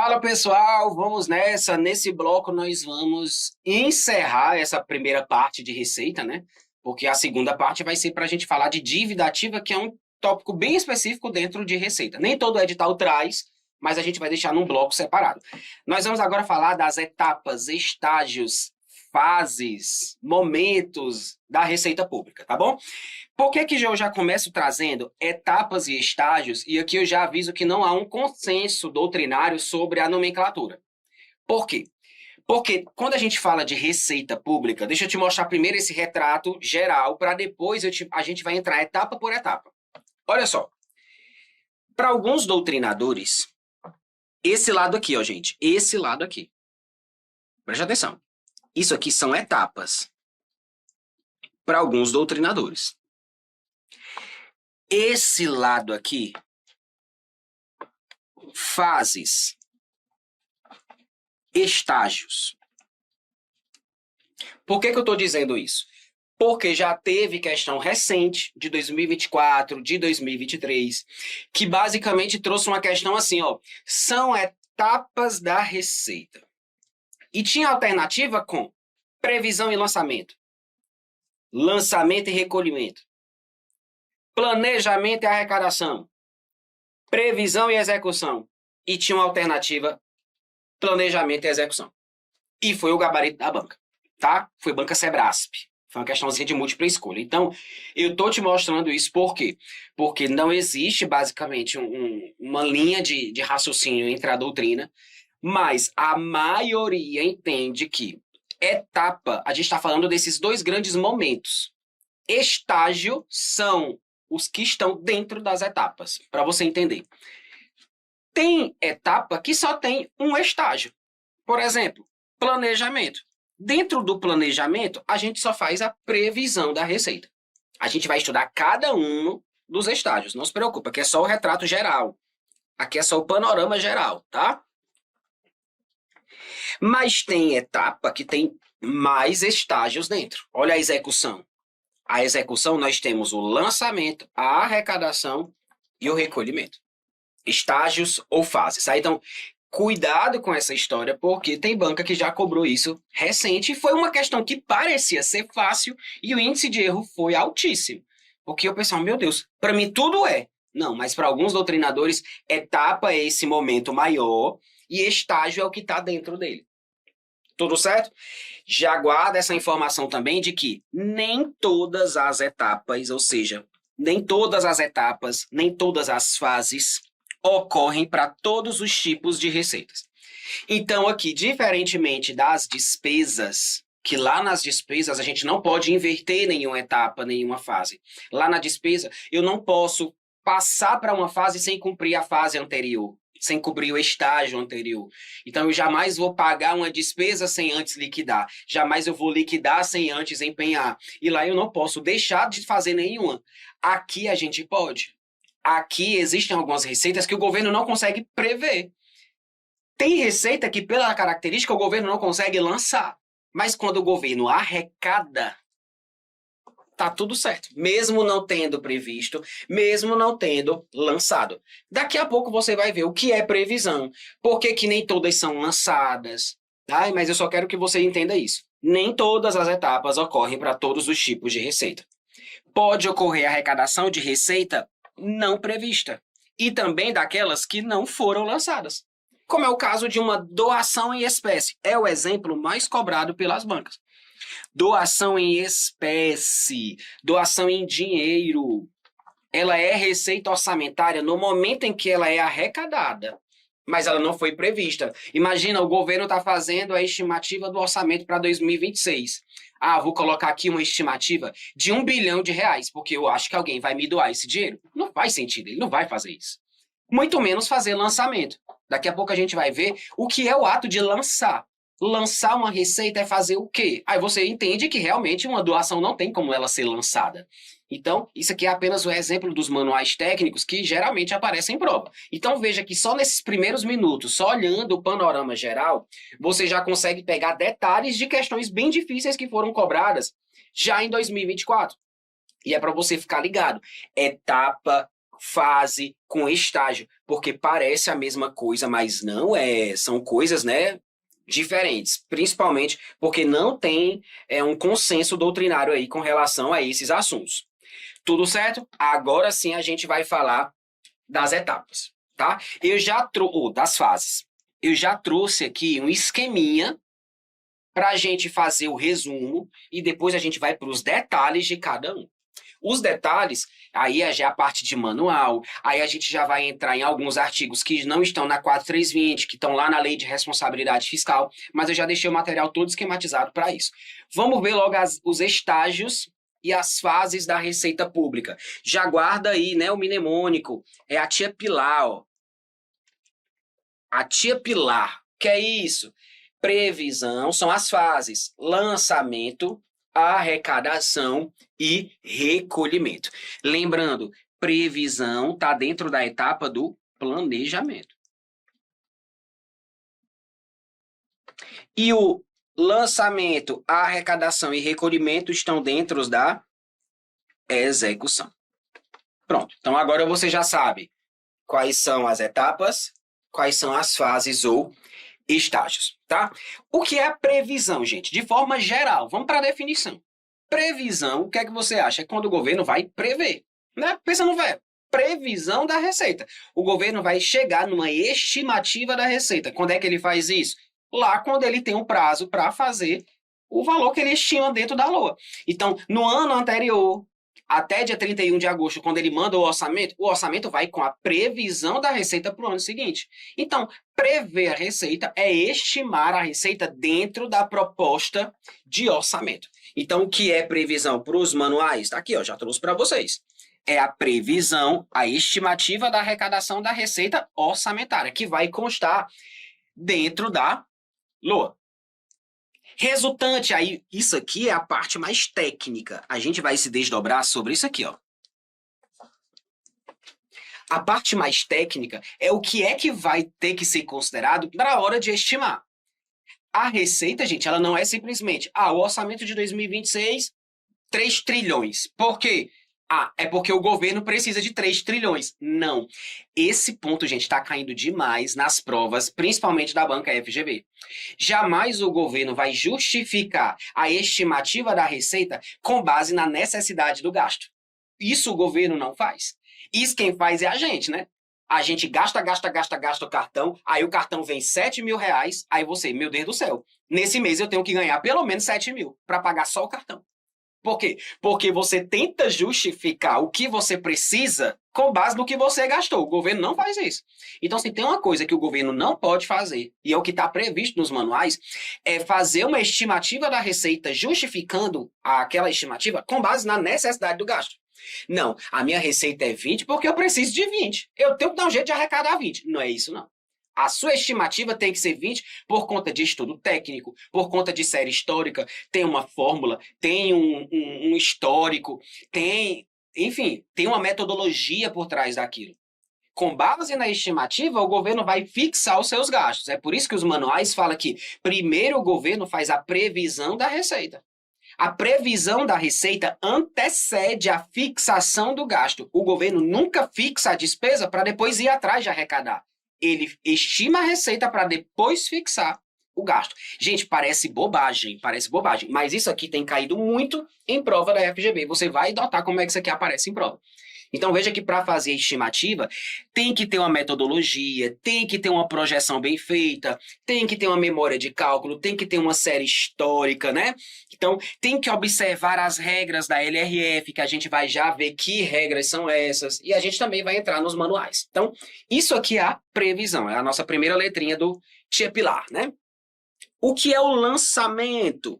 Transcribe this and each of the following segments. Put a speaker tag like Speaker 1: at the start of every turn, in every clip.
Speaker 1: Fala pessoal, vamos nessa. Nesse bloco nós vamos encerrar essa primeira parte de receita, né? Porque a segunda parte vai ser para a gente falar de dívida ativa, que é um tópico bem específico dentro de receita. Nem todo edital traz, mas a gente vai deixar num bloco separado. Nós vamos agora falar das etapas, estágios, fases, momentos da receita pública, tá bom? Por que que eu já começo trazendo etapas e estágios, e aqui eu já aviso que não há um consenso doutrinário sobre a nomenclatura. Por quê? Porque quando a gente fala de receita pública, deixa eu te mostrar primeiro esse retrato geral, para depois a gente vai entrar etapa por etapa. Olha só, para alguns doutrinadores, esse lado aqui, ó, gente, esse lado aqui, preste atenção, isso aqui são etapas para alguns doutrinadores. Esse lado aqui, fases, estágios. Por que que eu estou dizendo isso? Porque já teve questão recente, de 2024, de 2023, que basicamente trouxe uma questão assim, ó, são etapas da receita. E tinha alternativa com previsão e lançamento, lançamento e recolhimento, planejamento e arrecadação, previsão e execução. E tinha uma alternativa, planejamento e execução. E foi o gabarito da banca, tá? Foi banca Sebrasp. Foi uma questãozinha de múltipla escolha. Então, eu tô te mostrando isso por quê? Porque não existe, basicamente, uma linha de raciocínio entre a doutrina, mas a maioria entende que etapa, a gente está falando desses dois grandes momentos. Estágio são os que estão dentro das etapas, para você entender. Tem etapa que só tem um estágio. Por exemplo, planejamento. Dentro do planejamento, a gente só faz a previsão da receita. A gente vai estudar cada um dos estágios. Não se preocupa, aqui é só o retrato geral. Aqui é só o panorama geral, tá? Mas tem etapa que tem mais estágios dentro. Olha a execução. A execução, nós temos o lançamento, a arrecadação e o recolhimento. Estágios ou fases. Tá? Então, cuidado com essa história, porque tem banca que já cobrou isso recente e foi uma questão que parecia ser fácil e o índice de erro foi altíssimo. Porque o pessoal, meu Deus, para mim tudo é. Não, mas para alguns doutrinadores, etapa é esse momento maior e estágio é o que está dentro dele. Tudo certo? Já guarda essa informação também de que nem todas as etapas, ou seja, nem todas as etapas, nem todas as fases ocorrem para todos os tipos de receitas. Então, aqui, diferentemente das despesas, que lá nas despesas a gente não pode inverter nenhuma etapa, nenhuma fase. Lá na despesa, eu não posso passar para uma fase sem cumprir a fase anterior, sem cobrir o estágio anterior. Então, eu jamais vou pagar uma despesa sem antes liquidar. Jamais eu vou liquidar sem antes empenhar. E lá eu não posso deixar de fazer nenhuma. Aqui a gente pode. Aqui existem algumas receitas que o governo não consegue prever. Tem receita que, pela característica, o governo não consegue lançar. Mas quando o governo arrecada, tá tudo certo. Mesmo não tendo previsto, mesmo não tendo lançado. Daqui a pouco você vai ver o que é previsão. Por que que nem todas são lançadas? Ai, mas eu só quero que você entenda isso. Nem todas as etapas ocorrem para todos os tipos de receita. Pode ocorrer arrecadação de receita não prevista. E também daquelas que não foram lançadas. Como é o caso de uma doação em espécie. É o exemplo mais cobrado pelas bancas. Doação em espécie, doação em dinheiro. Ela é receita orçamentária no momento em que ela é arrecadada, mas ela não foi prevista. Imagina, o governo está fazendo a estimativa do orçamento para 2026. Ah, vou colocar aqui uma estimativa de R$1 bilhão, porque eu acho que alguém vai me doar esse dinheiro. Não faz sentido, ele não vai fazer isso. Muito menos fazer lançamento. Daqui a pouco a gente vai ver o que é o ato de lançar. Lançar uma receita é fazer o quê? Aí você entende que realmente uma doação não tem como ela ser lançada. Então, isso aqui é apenas o exemplo dos manuais técnicos que geralmente aparecem em prova. Então, veja que só nesses primeiros minutos, só olhando o panorama geral, você já consegue pegar detalhes de questões bem difíceis que foram cobradas já em 2024. E é para você ficar ligado. Etapa, fase com estágio, porque parece a mesma coisa, mas não é. São coisas, né, diferentes, principalmente porque não tem um consenso doutrinário aí com relação a esses assuntos. Tudo certo? Agora sim a gente vai falar das etapas, tá? Das fases. Eu já trouxe aqui um esqueminha para a gente fazer o resumo e depois a gente vai para os detalhes de cada um. Os detalhes, aí já é a parte de manual, aí a gente já vai entrar em alguns artigos que não estão na 4320, que estão lá na Lei de Responsabilidade Fiscal, mas eu já deixei o material todo esquematizado para isso. Vamos ver logo os estágios e as fases da Receita Pública. Já guarda aí, né, o mnemônico, é a tia Pilar, ó. A tia Pilar, que é isso? Previsão são as fases: lançamento, arrecadação e recolhimento. Lembrando, previsão está dentro da etapa do planejamento. E o lançamento, arrecadação e recolhimento estão dentro da execução. Pronto. Então agora você já sabe quais são as etapas, quais são as fases ou estágios, tá? O que é a previsão, gente? De forma geral, vamos para a definição. Previsão, o que é que você acha? É quando o governo vai prever, né? Pensa no verbo. Previsão da receita. O governo vai chegar numa estimativa da receita. Quando é que ele faz isso? Lá quando ele tem um prazo para fazer o valor que ele estima dentro da LOA. Então, no ano anterior, até dia 31 de agosto, quando ele manda o orçamento vai com a previsão da receita para o ano seguinte. Então, prever a receita é estimar a receita dentro da proposta de orçamento. Então, o que é previsão para os manuais? Está aqui, ó, já trouxe para vocês. É a previsão, a estimativa da arrecadação da receita orçamentária, que vai constar dentro da LOA. Resultante, aí, isso aqui é a parte mais técnica. A gente vai se desdobrar sobre isso aqui, ó. A parte mais técnica é o que é que vai ter que ser considerado na hora de estimar. A receita, gente, ela não é simplesmente, o orçamento de 2026, 3 trilhões. Por quê? É porque o governo precisa de 3 trilhões. Não. Esse ponto, gente, está caindo demais nas provas, principalmente da banca FGV. Jamais o governo vai justificar a estimativa da receita com base na necessidade do gasto. Isso o governo não faz. Isso quem faz é a gente, né? A gente gasta o cartão, aí o cartão vem 7 mil reais, aí você, meu Deus do céu, nesse mês eu tenho que ganhar pelo menos 7 mil para pagar só o cartão. Por quê? Porque você tenta justificar o que você precisa com base no que você gastou. O governo não faz isso. Então, se tem uma coisa que o governo não pode fazer, e é o que está previsto nos manuais, é fazer uma estimativa da receita justificando aquela estimativa com base na necessidade do gasto. Não, a minha receita é 20 porque eu preciso de 20. Eu tenho que dar um jeito de arrecadar 20. Não é isso, não. A sua estimativa tem que ser 20 por conta de estudo técnico, por conta de série histórica, tem uma fórmula, tem um histórico, enfim, tem uma metodologia por trás daquilo. Com base na estimativa, o governo vai fixar os seus gastos. É por isso que os manuais falam que primeiro o governo faz a previsão da receita. A previsão da receita antecede a fixação do gasto. O governo nunca fixa a despesa para depois ir atrás de arrecadar. Ele estima a receita para depois fixar o gasto. Gente, parece bobagem, mas isso aqui tem caído muito em prova da FGV. Você vai notar como é que isso aqui aparece em prova. Então veja que para fazer a estimativa tem que ter uma metodologia, tem que ter uma projeção bem feita, tem que ter uma memória de cálculo, tem que ter uma série histórica, né? Então tem que observar as regras da LRF, que a gente vai já ver que regras são essas, e a gente também vai entrar nos manuais. Então isso aqui é a previsão, é a nossa primeira letrinha do Tia Pilar, né? O que é o lançamento?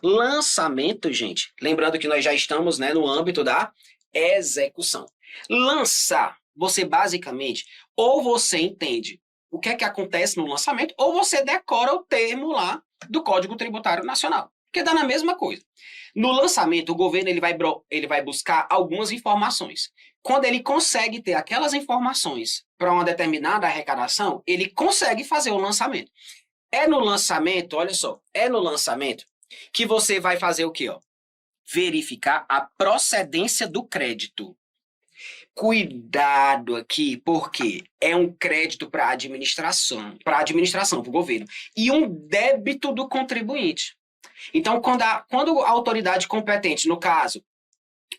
Speaker 1: Lançamento, gente, lembrando que nós já estamos, né, no âmbito da execução. Lançar, você basicamente, ou você entende o que é que acontece no lançamento, ou você decora o termo lá do Código Tributário Nacional, que dá na mesma coisa. No lançamento, o governo ele vai buscar algumas informações. Quando ele consegue ter aquelas informações para uma determinada arrecadação, ele consegue fazer o lançamento. É no lançamento, olha só, é no lançamento que você vai fazer o quê, ó? Verificar a procedência do crédito. Cuidado aqui, porque é um crédito para a administração, para o governo, e um débito do contribuinte. Então, quando a autoridade competente, no caso,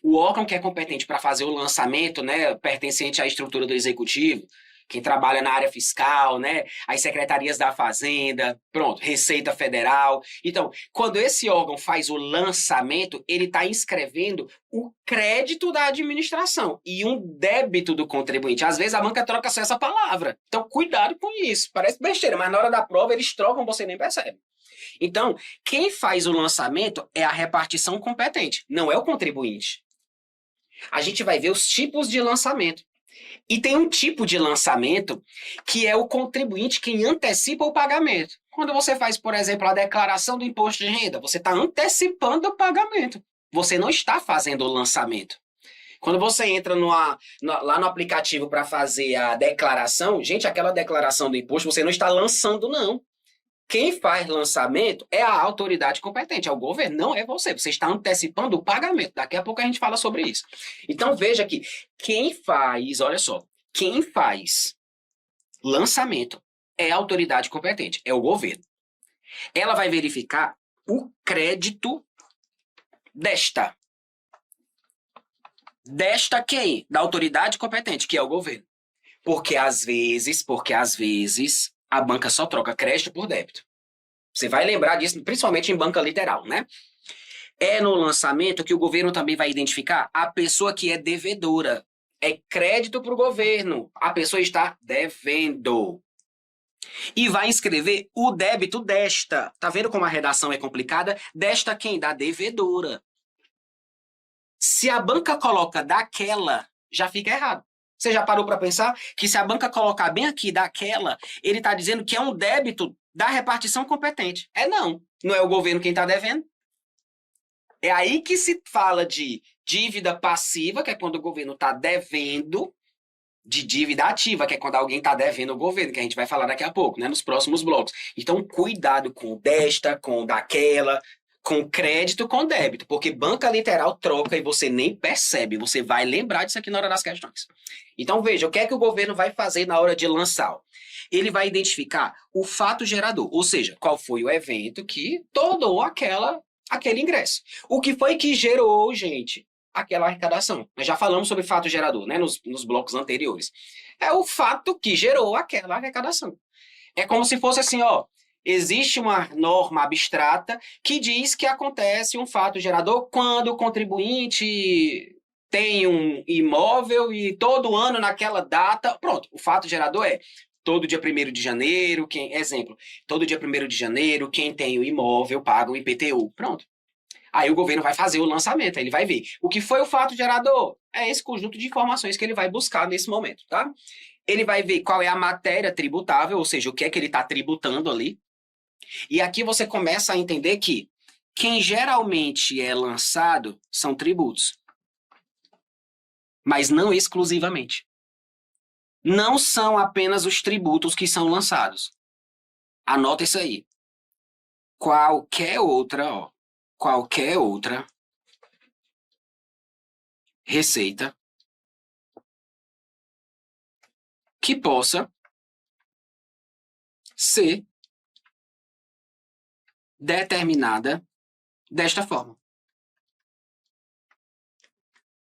Speaker 1: o órgão que é competente para fazer o lançamento, né, pertencente à estrutura do executivo, quem trabalha na área fiscal, né, as secretarias da Fazenda, pronto, Receita Federal. Então, quando esse órgão faz o lançamento, ele está inscrevendo o crédito da administração e um débito do contribuinte. Às vezes a banca troca só essa palavra. Então, cuidado com isso. Parece besteira, mas na hora da prova eles trocam, você nem percebe. Então, quem faz o lançamento é a repartição competente, não é o contribuinte. A gente vai ver os tipos de lançamento. E tem um tipo de lançamento que é o contribuinte quem antecipa o pagamento. Quando você faz, por exemplo, a declaração do imposto de renda, você está antecipando o pagamento. Você não está fazendo o lançamento. Quando você entra lá no aplicativo para fazer a declaração, gente, aquela declaração do imposto, você não está lançando, não. Quem faz lançamento é a autoridade competente, é o governo, não é você. Você está antecipando o pagamento. Daqui a pouco a gente fala sobre isso. Então veja que quem faz, olha só, quem faz lançamento é a autoridade competente, é o governo. Ela vai verificar o crédito desta quem? Da autoridade competente, que é o governo. Porque às vezes, a banca só troca crédito por débito. Você vai lembrar disso, principalmente em banca literal, né? É no lançamento que o governo também vai identificar a pessoa que é devedora. É crédito para o governo. A pessoa está devendo. E vai inscrever o débito desta. Tá vendo como a redação é complicada? Desta quem? Da devedora. Se a banca coloca daquela, já fica errado. Você já parou para pensar que se a banca colocar bem aqui daquela, ele está dizendo que é um débito da repartição competente. Não é o governo quem está devendo. É aí que se fala de dívida passiva, que é quando o governo está devendo, de dívida ativa, que é quando alguém está devendo ao governo, que a gente vai falar daqui a pouco, né, nos próximos blocos. Então, cuidado com desta, com daquela, com crédito, com débito, porque banca literal troca e você nem percebe, você vai lembrar disso aqui na hora das questões. Então veja, o que é que o governo vai fazer na hora de lançar? Ele vai identificar o fato gerador, ou seja, qual foi o evento que tornou aquele ingresso. O que foi que gerou, gente, aquela arrecadação? Nós já falamos sobre fato gerador, né, nos blocos anteriores. É o fato que gerou aquela arrecadação. É como se fosse assim, ó, existe uma norma abstrata que diz que acontece um fato gerador quando o contribuinte tem um imóvel e todo ano naquela data, pronto, o fato gerador é todo dia 1º de janeiro, todo dia 1º de janeiro, quem tem o imóvel paga o IPTU, pronto. Aí o governo vai fazer o lançamento, aí ele vai ver o que foi o fato gerador. É esse conjunto de informações que ele vai buscar nesse momento, tá? Ele vai ver qual é a matéria tributável, ou seja, o que é que ele está tributando ali. E aqui você começa a entender que quem geralmente é lançado são tributos. Mas não exclusivamente. Não são apenas os tributos que são lançados. Anota isso aí. Qualquer outra receita que possa ser determinada desta forma.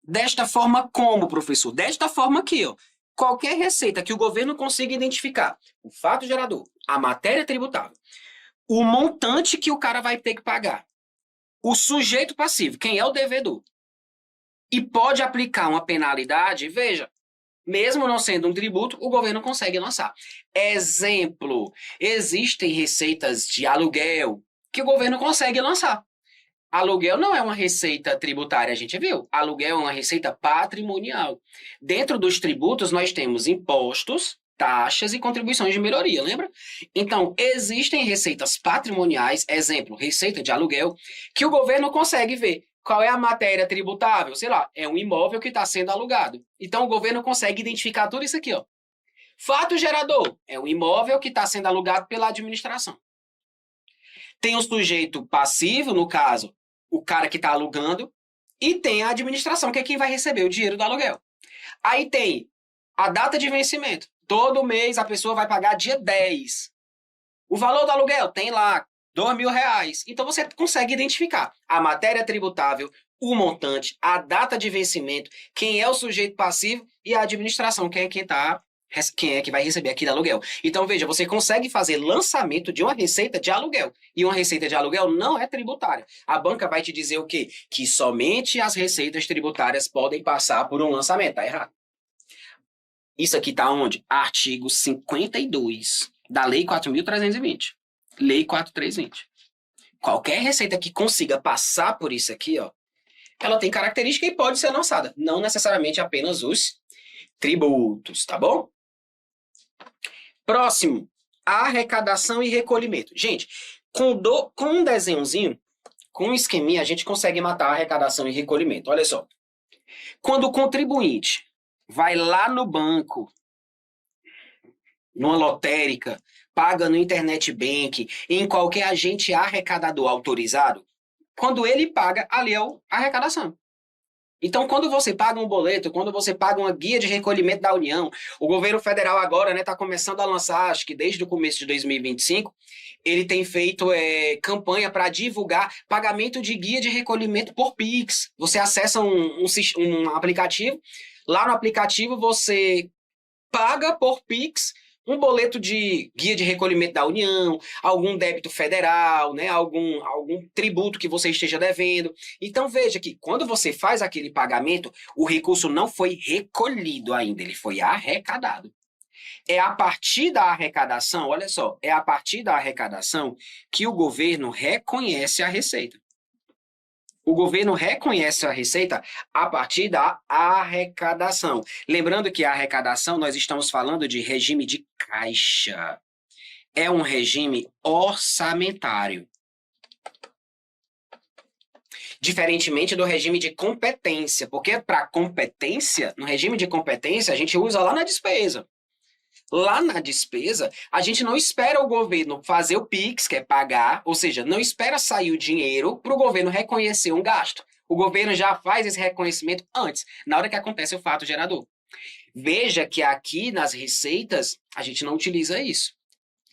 Speaker 1: Desta forma como, professor? Desta forma aqui, ó. Qualquer receita que o governo consiga identificar, o fato gerador, a matéria tributável, o montante que o cara vai ter que pagar, o sujeito passivo, quem é o devedor, e pode aplicar uma penalidade, veja, mesmo não sendo um tributo, o governo consegue lançar. Exemplo, existem receitas de aluguel que o governo consegue lançar. Aluguel não é uma receita tributária, a gente viu. Aluguel é uma receita patrimonial. Dentro dos tributos, nós temos impostos, taxas e contribuições de melhoria, lembra? Então, existem receitas patrimoniais, exemplo, receita de aluguel, que o governo consegue ver qual é a matéria tributável. Sei lá, é um imóvel que está sendo alugado. Então, o governo consegue identificar tudo isso aqui, ó. Fato gerador é um imóvel que está sendo alugado pela administração. Tem o sujeito passivo, no caso, o cara que está alugando, e tem a administração, que é quem vai receber o dinheiro do aluguel. Aí tem a data de vencimento. Todo mês a pessoa vai pagar dia 10. O valor do aluguel tem lá R$ 2.000. Então você consegue identificar a matéria tributável, o montante, a data de vencimento, quem é o sujeito passivo e a administração, quem é que vai receber aquele aluguel. Então, veja, você consegue fazer lançamento de uma receita de aluguel. E uma receita de aluguel não é tributária. A banca vai te dizer o quê? Que somente as receitas tributárias podem passar por um lançamento. Tá errado. Isso aqui tá onde? Artigo 52 da Lei 4.320. Lei 4.320. Qualquer receita que consiga passar por isso aqui, ó, ela tem característica e pode ser lançada. Não necessariamente apenas os tributos, tá bom? Próximo, arrecadação e recolhimento. Gente, com um desenhozinho, com um esqueminha, a gente consegue matar a arrecadação e recolhimento. Olha só. Quando o contribuinte vai lá no banco, numa lotérica, paga no Internet Bank, em qualquer agente arrecadador autorizado, quando ele paga, ali é a arrecadação. Então, quando você paga um boleto, quando você paga uma guia de recolhimento da União, o governo federal agora está começando a lançar, acho que desde o começo de 2025, ele tem feito campanha para divulgar pagamento de guia de recolhimento por Pix. Você acessa um aplicativo, lá no aplicativo você paga por Pix um boleto de guia de recolhimento da União, algum débito federal, né, algum tributo que você esteja devendo. Então veja que quando você faz aquele pagamento, o recurso não foi recolhido ainda, ele foi arrecadado. É a partir da arrecadação, olha só, é a partir da arrecadação que o governo reconhece a receita. O governo reconhece a receita a partir da arrecadação. Lembrando que a arrecadação, nós estamos falando de regime de caixa. É um regime orçamentário. Diferentemente do regime de competência, porque para competência, no regime de competência, a gente usa lá na despesa. Lá na despesa, a gente não espera o governo fazer o PIX, que é pagar, ou seja, não espera sair o dinheiro para o governo reconhecer um gasto. O governo já faz esse reconhecimento antes, na hora que acontece o fato gerador. Veja que aqui nas receitas, a gente não utiliza isso.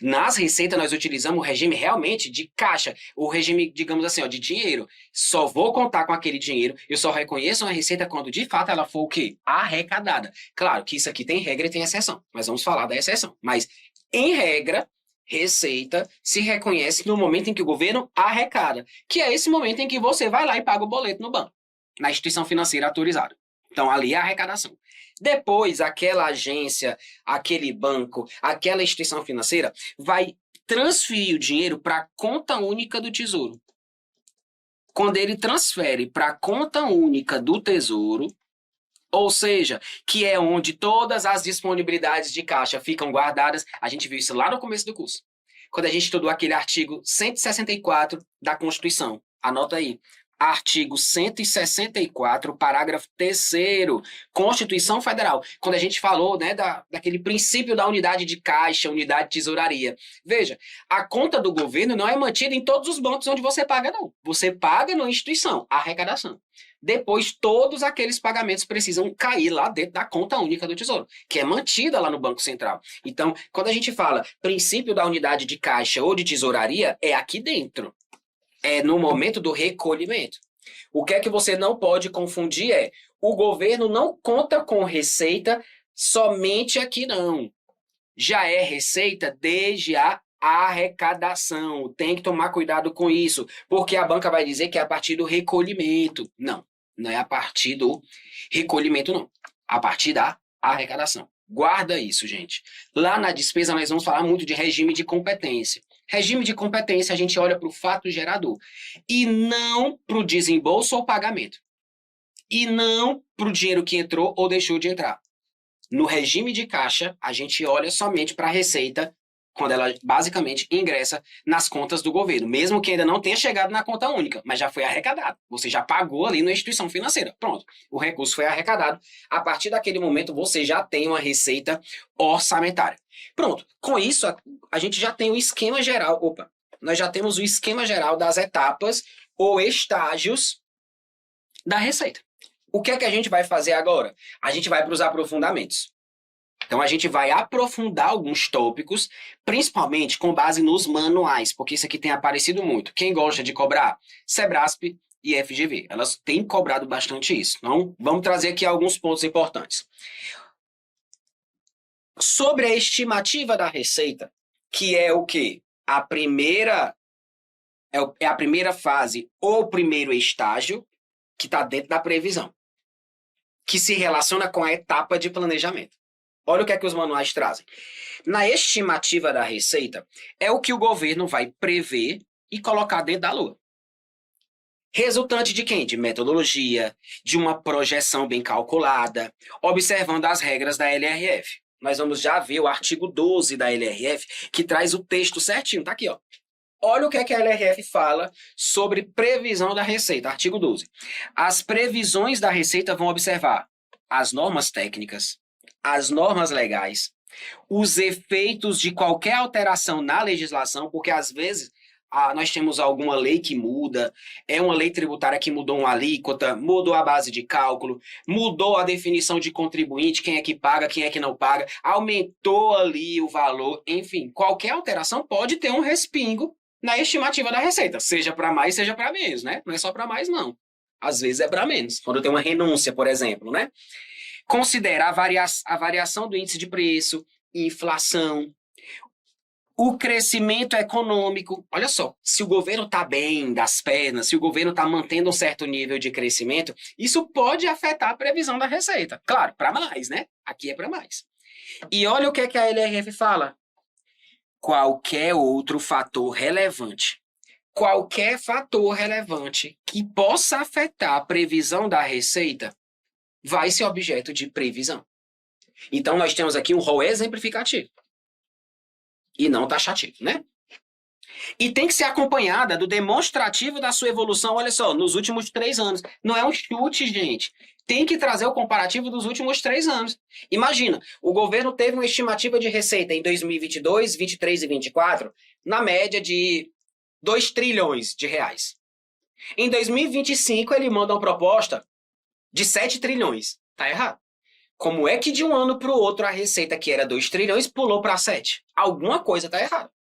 Speaker 1: Nas receitas, nós utilizamos o regime realmente de caixa, o regime, digamos assim, ó, de dinheiro. Só vou contar com aquele dinheiro, eu só reconheço uma receita quando de fato ela for o quê? Arrecadada. Claro que isso aqui tem regra e tem exceção, mas vamos falar da exceção. Mas, em regra, receita se reconhece no momento em que o governo arrecada, que é esse momento em que você vai lá e paga o boleto no banco, na instituição financeira autorizada. Então, ali é a arrecadação. Depois, aquela agência, aquele banco, aquela instituição financeira vai transferir o dinheiro para a conta única do Tesouro. Quando ele transfere para a conta única do Tesouro, ou seja, que é onde todas as disponibilidades de caixa ficam guardadas, a gente viu isso lá no começo do curso. Quando a gente estudou aquele artigo 164 da Constituição. Anota aí. Artigo 164, parágrafo 3º, Constituição Federal. Quando a gente falou, né, daquele princípio da unidade de caixa, unidade de tesouraria. Veja, a conta do governo não é mantida em todos os bancos onde você paga, não. Você paga na instituição, arrecadação. Depois, todos aqueles pagamentos precisam cair lá dentro da conta única do Tesouro, que é mantida lá no Banco Central. Então, quando a gente fala princípio da unidade de caixa ou de tesouraria, é aqui dentro. É no momento do recolhimento. O que é que você não pode confundir é, o governo não conta com receita somente aqui não. Já é receita desde a arrecadação. Tem que tomar cuidado com isso, porque a banca vai dizer que é a partir do recolhimento. Não, não é a partir do recolhimento não. A partir da arrecadação. Guarda isso, gente. Lá na despesa nós vamos falar muito de regime de competência. Regime de competência, a gente olha para o fato gerador e não para o desembolso ou pagamento. E não para o dinheiro que entrou ou deixou de entrar. No regime de caixa, a gente olha somente para a receita quando ela basicamente ingressa nas contas do governo, mesmo que ainda não tenha chegado na conta única, mas já foi arrecadado. Você já pagou ali na instituição financeira. Pronto, o recurso foi arrecadado. A partir daquele momento, você já tem uma receita orçamentária. Pronto, com isso, a gente já tem o esquema geral. Nós já temos o esquema geral das etapas ou estágios da receita. O que é que a gente vai fazer agora? A gente vai para os aprofundamentos. Então, a gente vai aprofundar alguns tópicos, principalmente com base nos manuais, porque isso aqui tem aparecido muito. Quem gosta de cobrar? Sebrasp e FGV. Elas têm cobrado bastante isso. Então, vamos trazer aqui alguns pontos importantes. Sobre a estimativa da receita, que é o quê? A primeira fase ou primeiro estágio que está dentro da previsão, que se relaciona com a etapa de planejamento. Olha o que é que os manuais trazem. Na estimativa da receita, é o que o governo vai prever e colocar dentro da lua. Resultante de quem? De metodologia, de uma projeção bem calculada, observando as regras da LRF. Nós vamos já ver o artigo 12 da LRF, que traz o texto certinho. Tá aqui, ó. Olha o que é que a LRF fala sobre previsão da receita. Artigo 12. As previsões da receita vão observar as normas técnicas, as normas legais, os efeitos de qualquer alteração na legislação, porque às vezes nós temos alguma lei que muda, é uma lei tributária que mudou uma alíquota, mudou a base de cálculo, mudou a definição de contribuinte, quem é que paga, quem é que não paga, aumentou ali o valor, enfim, qualquer alteração pode ter um respingo na estimativa da receita, seja para mais, seja para menos, né? Não é só para mais, não. Às vezes é para menos, quando tem uma renúncia, por exemplo, né? Considera a variação do índice de preço, inflação, o crescimento econômico. Olha só, se o governo está bem das pernas, se o governo está mantendo um certo nível de crescimento, isso pode afetar a previsão da receita. Claro, para mais, né? Aqui é para mais. E olha o que é que a LRF fala. Qualquer outro fator relevante. Qualquer fator relevante que possa afetar a previsão da receita vai ser objeto de previsão. Então, nós temos aqui um rol exemplificativo e não taxativo, né? E tem que ser acompanhada do demonstrativo da sua evolução, olha só, nos últimos 3 anos. Não é um chute, gente. Tem que trazer o comparativo dos últimos 3 anos. Imagina, o governo teve uma estimativa de receita em 2022, 23 e 24, na média de 2 trilhões de reais. Em 2025, ele manda uma proposta de 7 trilhões. Tá errado. Como é que de um ano para o outro a receita que era 2 trilhões pulou para 7? Alguma coisa tá errada.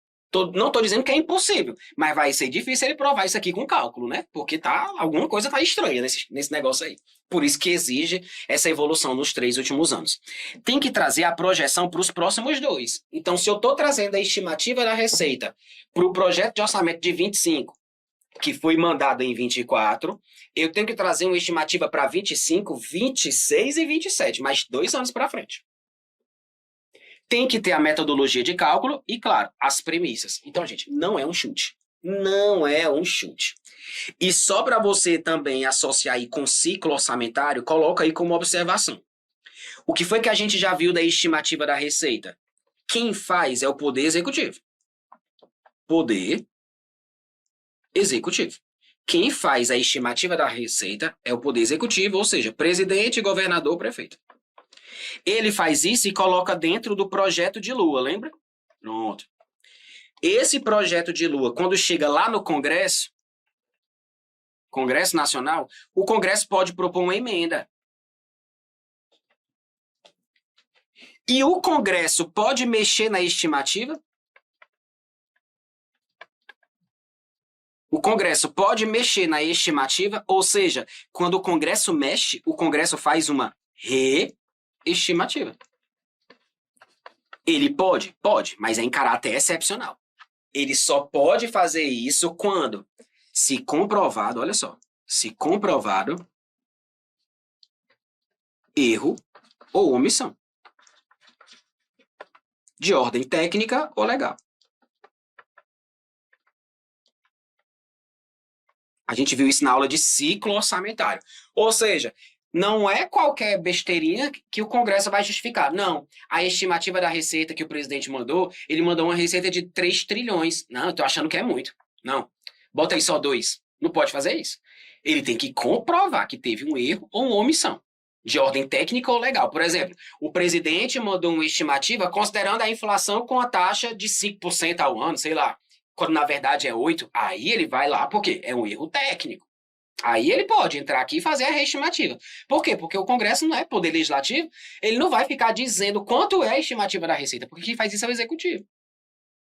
Speaker 1: Não estou dizendo que é impossível, mas vai ser difícil ele provar isso aqui com cálculo, né? Porque alguma coisa tá estranha nesse negócio aí. Por isso que exige essa evolução nos 3 últimos anos. Tem que trazer a projeção para os próximos 2. Então, se eu estou trazendo a estimativa da receita para o projeto de orçamento de 25, que foi mandado em 24, eu tenho que trazer uma estimativa para 25, 26 e 27, mais 2 anos para frente. Tem que ter a metodologia de cálculo e, claro, as premissas. Então, gente, não é um chute. Não é um chute. E só para você também associar aí com ciclo orçamentário, coloca aí como observação. O que foi que a gente já viu da estimativa da receita? Quem faz é o Poder Executivo. Poder Executivo. Quem faz a estimativa da receita é o Poder Executivo, ou seja, presidente, governador, prefeito. Ele faz isso e coloca dentro do projeto de lua, lembra? Pronto. Esse projeto de lua, quando chega lá no Congresso Nacional, o Congresso pode propor uma emenda. E o Congresso pode mexer na estimativa? O Congresso pode mexer na estimativa, ou seja, quando o Congresso mexe, o Congresso faz uma reestimativa. Ele pode? Pode, mas é em caráter excepcional. Ele só pode fazer isso quando, se comprovado, olha só, se comprovado erro ou omissão de ordem técnica ou legal. A gente viu isso na aula de ciclo orçamentário. Ou seja, não é qualquer besteirinha que o Congresso vai justificar. Não, a estimativa da receita que o presidente mandou, ele mandou uma receita de 3 trilhões. Não, eu tô achando que é muito. Não, bota aí só 2. Não pode fazer isso. Ele tem que comprovar que teve um erro ou uma omissão de ordem técnica ou legal. Por exemplo, o presidente mandou uma estimativa considerando a inflação com a taxa de 5% ao ano, sei lá, quando na verdade é 8%, aí ele vai lá porque é um erro técnico. Aí ele pode entrar aqui e fazer a reestimativa. Por quê? Porque o Congresso não é poder legislativo, ele não vai ficar dizendo quanto é a estimativa da Receita, porque quem faz isso é o Executivo.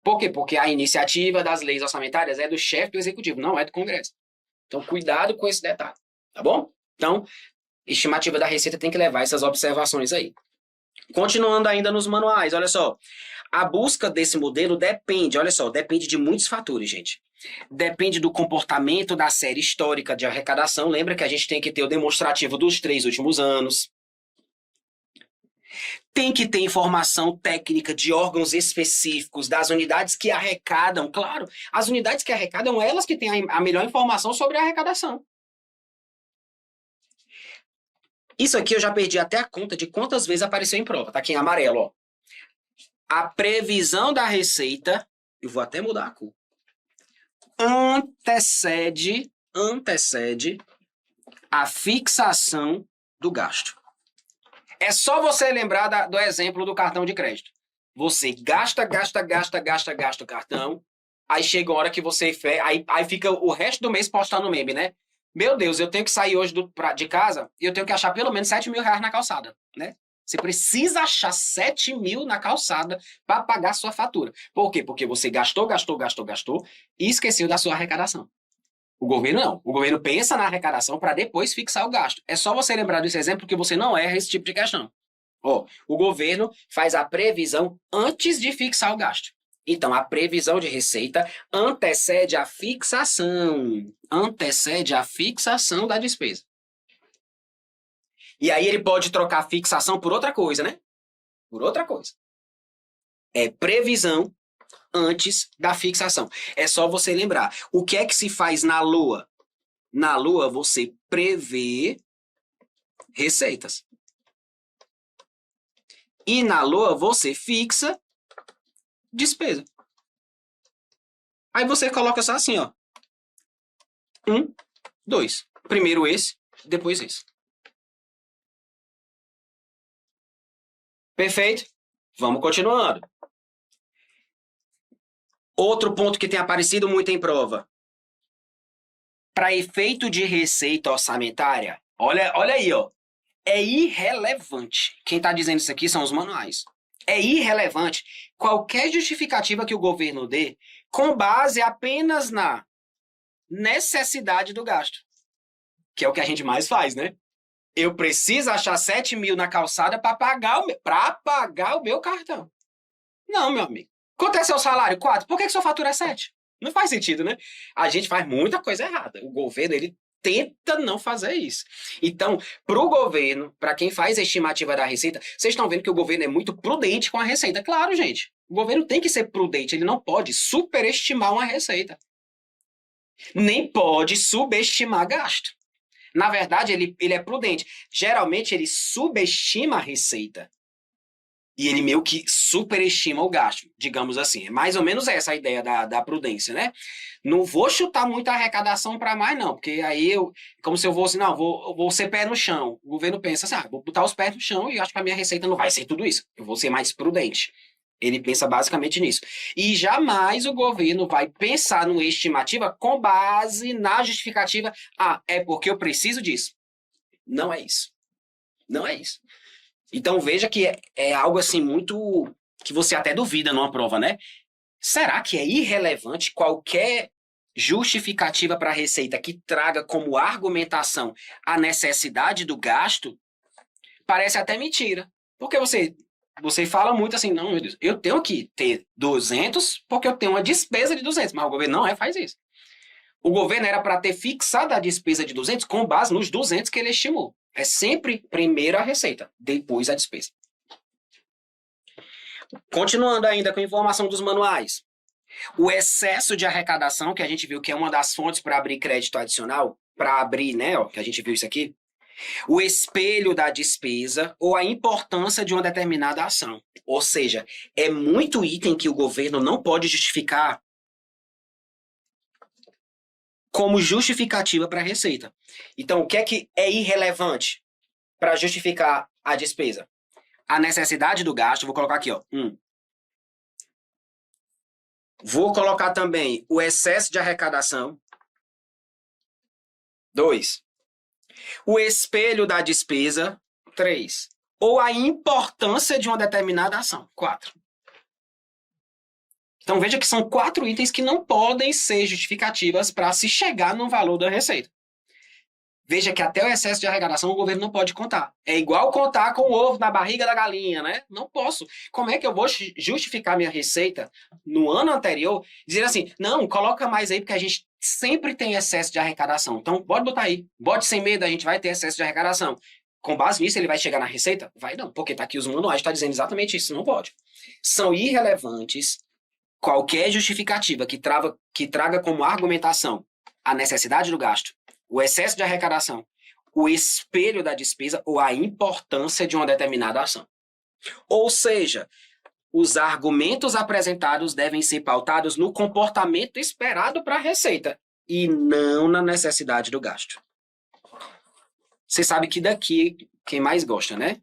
Speaker 1: Por quê? Porque a iniciativa das leis orçamentárias é do chefe do Executivo, não é do Congresso. Então, cuidado com esse detalhe, tá bom? Então, estimativa da Receita tem que levar essas observações aí. Continuando ainda nos manuais, olha só. A busca desse modelo depende, olha só, depende de muitos fatores, gente. Depende do comportamento da série histórica de arrecadação. Lembra que a gente tem que ter o demonstrativo dos 3 últimos anos. Tem que ter informação técnica de órgãos específicos, das unidades que arrecadam. Claro, as unidades que arrecadam, elas que têm a melhor informação sobre a arrecadação. Isso aqui eu já perdi até a conta de quantas vezes apareceu em prova. Tá aqui em amarelo, ó. A previsão da receita, eu vou até mudar a cor, antecede a fixação do gasto. É só você lembrar do exemplo do cartão de crédito. Você gasta o cartão, aí chega a hora que você... Aí fica o resto do mês postando meme, né? Meu Deus, eu tenho que sair hoje de casa e eu tenho que achar pelo menos 7 mil reais na calçada, né? Você precisa achar 7 mil na calçada para pagar sua fatura. Por quê? Porque você gastou e esqueceu da sua arrecadação. O governo não. O governo pensa na arrecadação para depois fixar o gasto. É só você lembrar desse exemplo que você não erra esse tipo de questão. Ó, o governo faz a previsão antes de fixar o gasto. Então, a previsão de receita antecede a fixação. Antecede a fixação da despesa. E aí ele pode trocar a fixação por outra coisa, né? Por outra coisa. É previsão antes da fixação. É só você lembrar. O que é que se faz na Lua? Na Lua, você prevê receitas. E na Lua, você fixa despesa. Aí você coloca só assim, ó. 1, 2. Primeiro esse, depois esse. Perfeito? Vamos continuando. Outro ponto que tem aparecido muito em prova. Para efeito de receita orçamentária, olha aí, ó. É irrelevante. Quem está dizendo isso aqui são os manuais. É irrelevante qualquer justificativa que o governo dê com base apenas na necessidade do gasto. Que é o que a gente mais faz, né? Eu preciso achar 7 mil na calçada para pagar o meu cartão. Não, meu amigo. Quanto é seu salário? 4. Por que sua fatura é 7? Não faz sentido, né? A gente faz muita coisa errada. O governo, ele tenta não fazer isso. Então, para o governo, para quem faz a estimativa da receita, vocês estão vendo que o governo é muito prudente com a receita. Claro, gente. O governo tem que ser prudente. Ele não pode superestimar uma receita. Nem pode subestimar gasto. Na verdade, ele é prudente. Geralmente, ele subestima a receita. E ele meio que superestima o gasto, digamos assim. É mais ou menos essa a ideia da prudência, né? Não vou chutar muita arrecadação para mais, não. Porque aí, como se eu fosse, não, vou ser pé no chão. O governo pensa assim, vou botar os pés no chão e acho que a minha receita não vai ser tudo isso. Eu vou ser mais prudente. Ele pensa basicamente nisso. E jamais o governo vai pensar numa estimativa com base na justificativa. É porque eu preciso disso. Não é isso. Não é isso. Então veja que é algo assim muito... que você até duvida numa prova, né? Será que é irrelevante qualquer justificativa para a receita que traga como argumentação a necessidade do gasto? Parece até mentira. Porque você fala muito assim, não, meu Deus, eu tenho que ter 200 porque eu tenho uma despesa de 200, mas o governo não faz isso. O governo era para ter fixado a despesa de 200 com base nos 200 que ele estimou. É sempre primeiro a receita, depois a despesa. Continuando ainda com a informação dos manuais. O excesso de arrecadação, que a gente viu que é uma das fontes para abrir crédito adicional, para abrir, né, ó, que a gente viu isso aqui. O espelho da despesa ou a importância de uma determinada ação. Ou seja, é muito item que o governo não pode justificar como justificativa para a receita. Então, o que é irrelevante para justificar a despesa? A necessidade do gasto, vou colocar aqui, ó. Vou colocar também o excesso de arrecadação. 2. O espelho da despesa. 3. Ou a importância de uma determinada ação. 4. Então veja que são 4 itens que não podem ser justificativas para se chegar no valor da receita. Veja que até o excesso de arrecadação o governo não pode contar. É igual contar com o ovo na barriga da galinha, né? Não posso. Como é que eu vou justificar minha receita no ano anterior, dizer assim, não, coloca mais aí porque a gente sempre tem excesso de arrecadação. Então pode botar aí. Bote sem medo, a gente vai ter excesso de arrecadação. Com base nisso, ele vai chegar na receita? Vai não, porque tá aqui os manuais, está dizendo exatamente isso, não pode. São irrelevantes qualquer justificativa que traga como argumentação a necessidade do gasto, o excesso de arrecadação, o espelho da despesa ou a importância de uma determinada ação. Ou seja, os argumentos apresentados devem ser pautados no comportamento esperado para a receita e não na necessidade do gasto. Você sabe que daqui, quem mais gosta, né?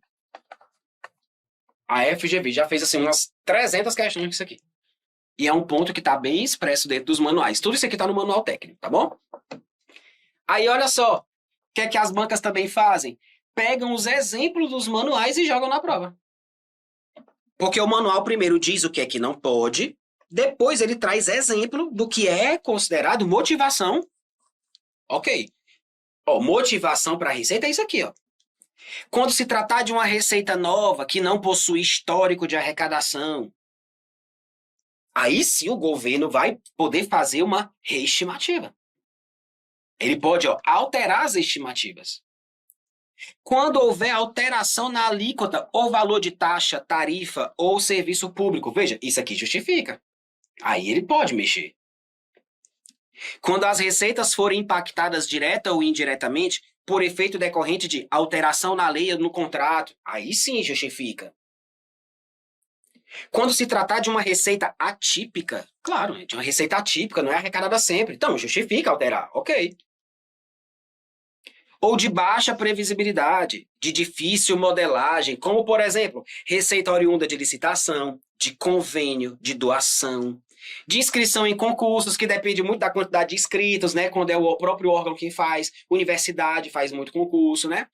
Speaker 1: A FGV já fez assim umas 300 questões com isso aqui. E é um ponto que está bem expresso dentro dos manuais. Tudo isso aqui está no manual técnico, tá bom? Aí, olha só. O que é que as bancas também fazem? Pegam os exemplos dos manuais e jogam na prova. Porque o manual primeiro diz o que é que não pode, depois ele traz exemplo do que é considerado motivação. Ok. Ó, motivação para a receita é isso aqui, ó. Quando se tratar de uma receita nova que não possui histórico de arrecadação, aí sim o governo vai poder fazer uma reestimativa. Ele pode alterar as estimativas. Quando houver alteração na alíquota ou valor de taxa, tarifa ou serviço público, veja, isso aqui justifica. Aí ele pode mexer. Quando as receitas forem impactadas direta ou indiretamente por efeito decorrente de alteração na lei ou no contrato, aí sim justifica. Quando se tratar de uma receita atípica, claro, de uma receita atípica, não é arrecadada sempre, então justifica alterar, ok. Ou de baixa previsibilidade, de difícil modelagem, como, por exemplo, receita oriunda de licitação, de convênio, de doação, de inscrição em concursos, que depende muito da quantidade de inscritos, né? Quando é o próprio órgão quem faz, universidade faz muito concurso, né?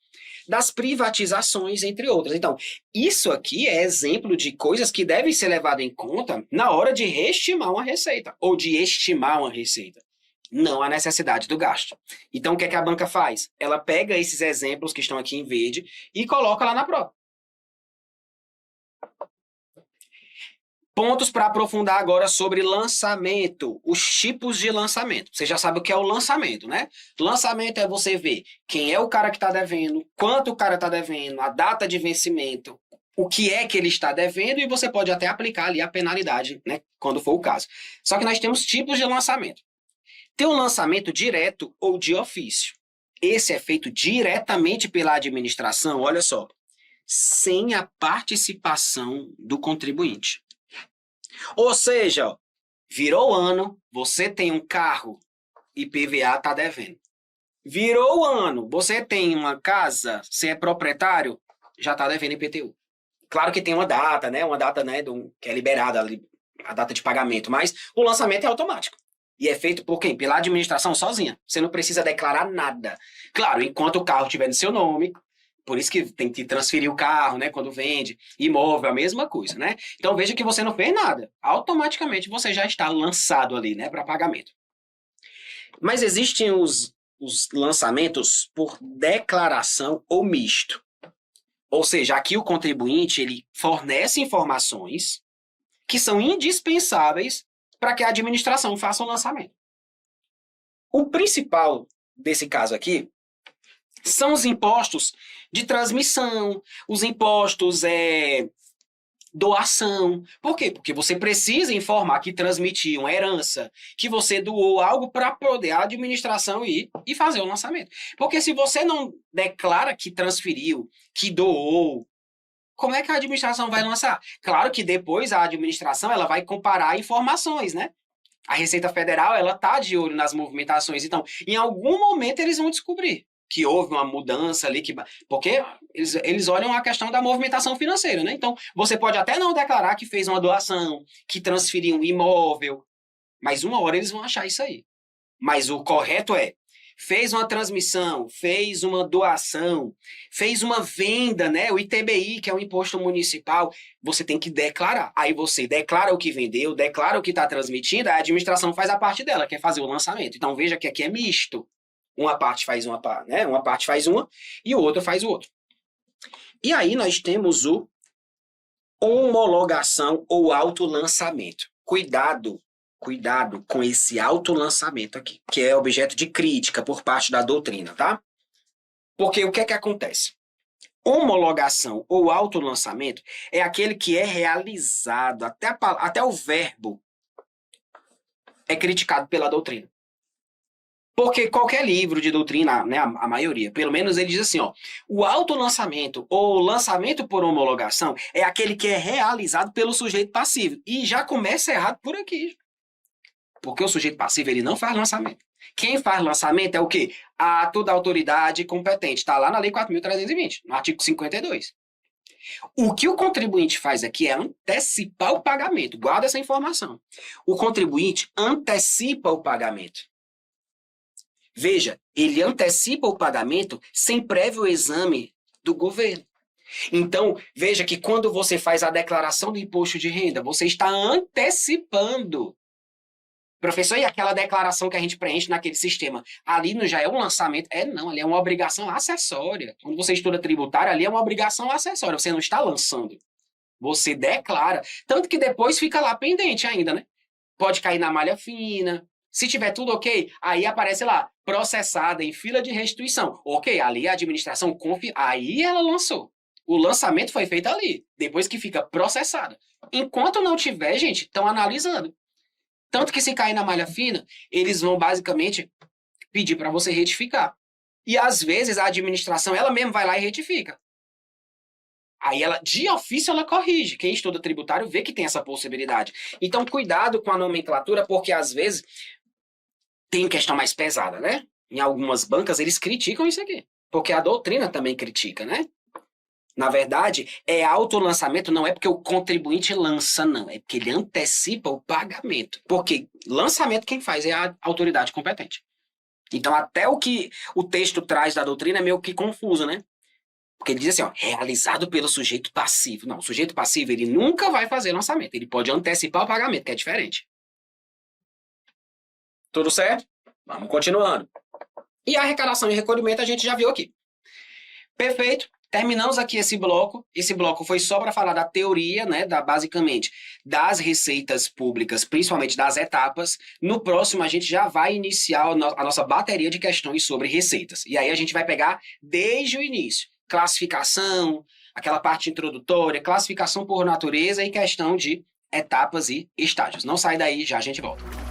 Speaker 1: Das privatizações, entre outras. Então, isso aqui é exemplo de coisas que devem ser levadas em conta na hora de reestimar uma receita, ou de estimar uma receita. Não a necessidade do gasto. Então, o que é que a banca faz? Ela pega esses exemplos que estão aqui em verde e coloca lá na prova. Pontos para aprofundar agora sobre lançamento, os tipos de lançamento. Você já sabe o que é o lançamento, né? Lançamento é você ver quem é o cara que está devendo, quanto o cara está devendo, a data de vencimento, o que é que ele está devendo e você pode até aplicar ali a penalidade, né? Quando for o caso. Só que nós temos tipos de lançamento. Tem um lançamento direto ou de ofício. Esse é feito diretamente pela administração, olha só, sem a participação do contribuinte. Ou seja, virou ano, você tem um carro, IPVA está devendo. Virou ano, você tem uma casa, você é proprietário, já está devendo IPTU. Claro que tem uma data, né? Uma data, né, que é liberada, a data de pagamento, mas o lançamento é automático. E é feito por quem? Pela administração sozinha. Você não precisa declarar nada. Claro, enquanto o carro estiver no seu nome, por isso que tem que transferir o carro, né? Quando vende, imóvel, a mesma coisa, né? Então veja que você não fez nada. Automaticamente você já está lançado ali, né? Para pagamento. Mas existem os lançamentos por declaração ou misto. Ou seja, aqui o contribuinte ele fornece informações que são indispensáveis para que a administração faça o lançamento. O principal desse caso aqui são os impostos de transmissão, os impostos doação. Por quê? Porque você precisa informar que transmitiu uma herança, que você doou algo para poder a administração ir e fazer o lançamento. Porque se você não declara que transferiu, que doou, como é que a administração vai lançar? Claro que depois a administração ela vai comparar informações, né? A Receita Federal ela está de olho nas movimentações. Então, em algum momento eles vão descobrir que houve uma mudança ali, porque eles olham a questão da movimentação financeira, né? Então, você pode até não declarar que fez uma doação, que transferiu um imóvel, mas uma hora eles vão achar isso aí. Mas o correto é fez uma transmissão, fez uma doação, fez uma venda, né? O ITBI, que é o imposto municipal, você tem que declarar. Aí você declara o que vendeu, declara o que está transmitindo, a administração faz a parte dela, que é fazer o lançamento. Então veja que aqui é misto. Uma parte faz uma, né? Uma parte faz uma e o outro faz o outro. E aí nós temos o homologação ou autolançamento. Cuidado com esse autolançamento aqui, que é objeto de crítica por parte da doutrina, tá? Porque o que é que acontece? Homologação ou autolançamento é aquele que é realizado, até o verbo é criticado pela doutrina. Porque qualquer livro de doutrina, né, a maioria, pelo menos ele diz assim, ó, o autolançamento ou lançamento por homologação é aquele que é realizado pelo sujeito passivo. E já começa errado por aqui. Porque o sujeito passivo, ele não faz lançamento. Quem faz lançamento é o quê? Ato da autoridade competente. Está lá na Lei 4.320, no artigo 52. O que o contribuinte faz aqui é antecipar o pagamento. Guarda essa informação. O contribuinte antecipa o pagamento. Veja, ele antecipa o pagamento sem prévio exame do governo. Então, veja que quando você faz a declaração do imposto de renda, você está antecipando. Professor, e aquela declaração que a gente preenche naquele sistema, ali não já é um lançamento? Não, ali é uma obrigação acessória. Quando você estuda tributário, ali é uma obrigação acessória, você não está lançando. Você declara. Tanto que depois fica lá pendente ainda, né? Pode cair na malha fina. Se tiver tudo ok, aí aparece lá, processada em fila de restituição. Ok, ali a administração confia, aí ela lançou. O lançamento foi feito ali, depois que fica processada. Enquanto não tiver, gente, estão analisando. Tanto que se cair na malha fina, eles vão basicamente pedir para você retificar. E às vezes a administração, ela mesma vai lá e retifica. Aí ela, de ofício, ela corrige. Quem estuda tributário vê que tem essa possibilidade. Então, cuidado com a nomenclatura, porque às vezes tem questão mais pesada, né? Em algumas bancas eles criticam isso aqui. Porque a doutrina também critica, né? Na verdade, autolançamento não é porque o contribuinte lança, não. É porque ele antecipa o pagamento. Porque lançamento quem faz é a autoridade competente. Então, até o que o texto traz da doutrina é meio que confuso, né? Porque ele diz assim, ó, realizado pelo sujeito passivo. Não, o sujeito passivo, ele nunca vai fazer lançamento. Ele pode antecipar o pagamento, que é diferente. Tudo certo? Vamos continuando. E a arrecadação e recolhimento a gente já viu aqui. Perfeito. Terminamos aqui esse bloco. Esse bloco foi só para falar da teoria, né, basicamente das receitas públicas, principalmente das etapas. No próximo, a gente já vai iniciar a nossa bateria de questões sobre receitas. E aí a gente vai pegar desde o início. Classificação, aquela parte introdutória, classificação por natureza e questão de etapas e estágios. Não sai daí, já a gente volta.